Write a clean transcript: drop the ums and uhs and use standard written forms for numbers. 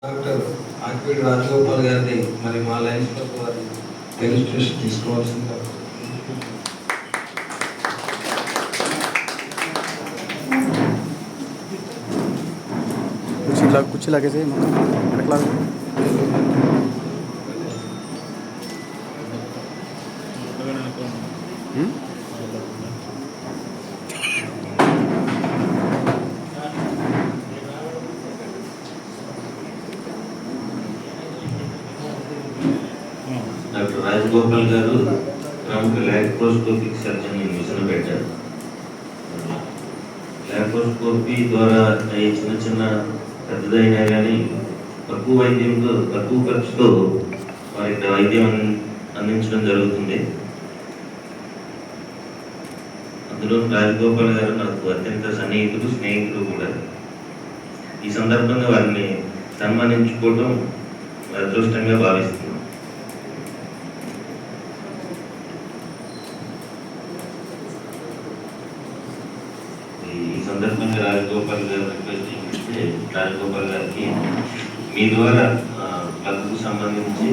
Doctor RPD Rajagopal గారిని మరి మా లైన్స్ క్లబ్ వారి రిజిస్ట్రేషన్ తీసుకోవాల్సిందిగా कुछ लगे से मतलब డాక్టర్ రాజగోపాల్ గారు ప్రముఖ లాప్రోస్కోపిక్ సర్జన్ మిషన్ పెట్టారు. లాప్రోస్కోపీ ద్వారా చిన్న చిన్న పెద్దదైనా కానీ తక్కువ వైద్యంతో తక్కువ ఖర్చుతో వారికి వైద్యం అందించడం జరుగుతుంది. అందులో రాజగోపాల్ గారు నాకు అత్యంత స్నేహితుడు కూడా. ఈ సందర్భంగా వారిని సన్మానించుకోవడం అదృష్టంగా భావిస్తున్నాను. ఈ సందర్భంగా రాజగోపాల్ గారు రిక్వెస్ట్ చేస్తే రాజగోపాల్ గారికి మీ ద్వారా క్లబ్కు సంబంధించి